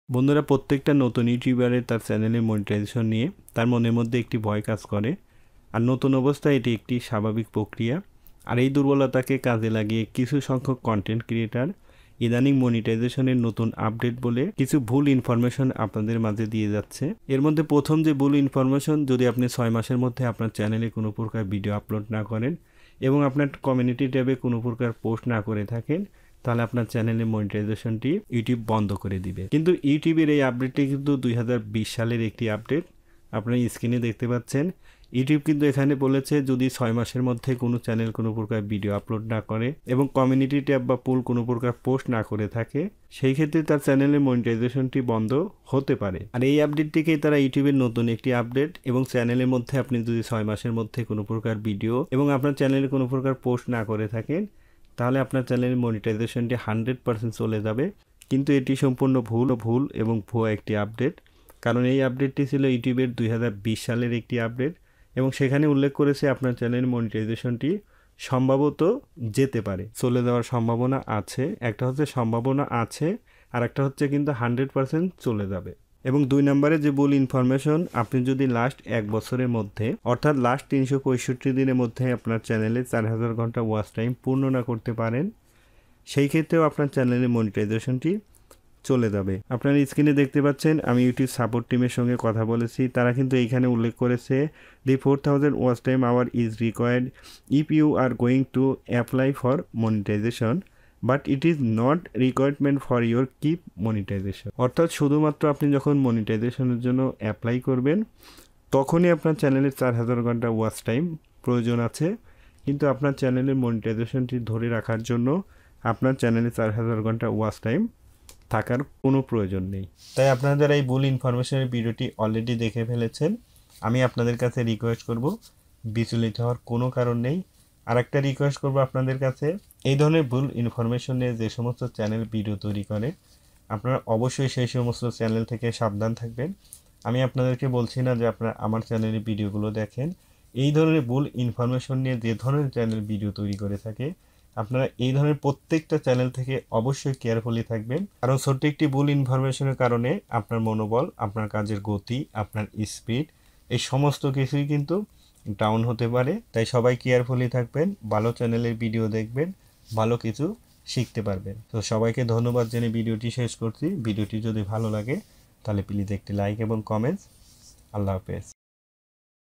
বন্ধুরা, প্রত্যেকটা নতুন ইউটিউবারের তার চ্যানেলে মনিটাইজেশন নিয়ে তার মনের মধ্যে একটি ভয় কাজ করে। আর নতুন অবস্থায় এটি একটি স্বাভাবিক প্রক্রিয়া। আর এই দুর্বলতাকে কাজে লাগিয়ে কিছু সংখ্যক কন্টেন্ট ক্রিয়েটার ইদানিং মনিটাইজেশনের নতুন আপডেট বলে কিছু ভুল ইনফরমেশন আপনাদের মাঝে দিয়ে যাচ্ছে। এর মধ্যে প্রথম যে ভুল ইনফরমেশন, যদি আপনি 6 মাসের মধ্যে আপনার চ্যানেলে কোনো প্রকার ভিডিও আপলোড না করেন এবং আপনার কমিউনিটি ট্যাবে কোনো প্রকার পোস্ট না করে থাকেন, তাহলে আপনার চ্যানেলের মনিটাইজেশনটি ইউটিউব বন্ধ করে দিবে। কিন্তু ইউটিউবের এই আপডেটটি কিন্তু 2020 সালের একটি আপডেট। আপনারা স্ক্রিনে দেখতে পাচ্ছেন, ইউটিউব কিন্তু এখানে বলেছে যদি 6 মাসের মধ্যে কোনো চ্যানেল কোনো প্রকার ভিডিও আপলোড না করে এবং কমিউনিটি ট্যাব বা পুল কোনো প্রকার পোস্ট না করে থাকে, সেই ক্ষেত্রে তার চ্যানেলের মনিটাইজেশনটি বন্ধ হতে পারে। আর এই আপডেটটিকেই তারা ইউটিউবের নতুন একটি আপডেট, এবং চ্যানেলের মধ্যে আপনি যদি 6 মাসের মধ্যে কোনো প্রকার ভিডিও এবং আপনার চ্যানেলে কোনো প্রকার পোস্ট না করে থাকেন, তাহলে আপনার চ্যানেলের মনিটাইজেশনটি 100% চলে যাবে। কিন্তু এটি সম্পূর্ণ ভুল এবং ভুয়া একটি আপডেট। কারণ এই আপডেটটি ছিল ইউটিউবের 2020 সালের একটি আপডেট, এবং সেখানে উল্লেখ করেছে আপনার চ্যানেলের মনিটাইজেশনটি সম্ভবত যেতে পারে, চলে যাওয়ার সম্ভাবনা আছে। একটা হচ্ছে সম্ভাবনা আছে, আর একটা হচ্ছে কিন্তু 100% চলে যাবে। এবং 2 নম্বরে যে ভুল ইনফরমেশন, আপনি যদি লাস্ট 1 বছরের মধ্যে অর্থাৎ লাস্ট 365 দিনের মধ্যে আপনার চ্যানেলে 4000 ঘন্টা ওয়াচ টাইম পূর্ণ না করতে পারেন, সেই ক্ষেত্রেও আপনার চ্যানেলের মনিটাইজেশনটি চলে যাবে। আপনারা স্ক্রিনে দেখতে পাচ্ছেন, আমি ইউটিউব সাপোর্ট টিমের সঙ্গে কথা বলেছি। তারা কিন্তু এইখানে উল্লেখ করেছে the 4000 watch time hour is required if you are going to apply for monetization, but it is not requirement for your keep monetization. অর্থাৎ শুধুমাত্র আপনি যখন মনিটাইজেশনের জন্য অ্যাপ্লাই করবেন, তখনই আপনার চ্যানেলের 4000 ঘন্টা ওয়াচ টাইম প্রয়োজন আছে। কিন্তু আপনার চ্যানেলের মনিটাইজেশনটি ধরে রাখার জন্য আপনার চ্যানেলে 4000 ঘন্টা ওয়াচ টাইম থাকার কোনো প্রয়োজন নেই। তাই আপনারা যারা এই ভুল ইনফরমেশনের ভিডিওটি অলরেডি দেখে ফেলেছেন, আমি আপনাদের কাছে রিকোয়েস্ট করব, বিচলিত হওয়ার কোনো কারণ নেই। আরেকটা রিকোয়েস্ট করব আপনাদের কাছে, এই ধরনের ভুল ইনফরমেশন নিয়ে যে সমস্ত চ্যানেল ভিডিও তৈরি করে, আপনারা অবশ্যই সেই সমস্ত চ্যানেল থেকে সাবধান থাকবেন। আমি আপনাদেরকে বলছি না যে আপনারা আমার চ্যানেলের ভিডিওগুলো দেখেন। এই ধরনের ভুল ইনফরমেশন নিয়ে যে ধরনের চ্যানেল ভিডিও তৈরি করে থাকে, আপনারা এই ধরনের প্রত্যেকটা চ্যানেল থেকে অবশ্যই কেয়ারফুলি থাকবেন। কারণ ছোট্ট একটি ভুল ইনফরমেশনের কারণে আপনার মনোবল, আপনার কাজের গতি, আপনার স্পিড, এই সমস্ত কিছুই কিন্তু ডাউন হতে পারে। তাই সবাই কেয়ারফুলি থাকবেন, ভালো চ্যানেলের ভিডিও দেখবেন, ভালো কিছু শিখতে পারবেন। তো সবাইকে ধন্যবাদ জেনে ভিডিওটি শেষ করছি। ভিডিওটি যদি ভালো লাগে তাহলে প্লিজ একটি লাইক এবং কমেন্টস। আল্লাহ হাফেজ।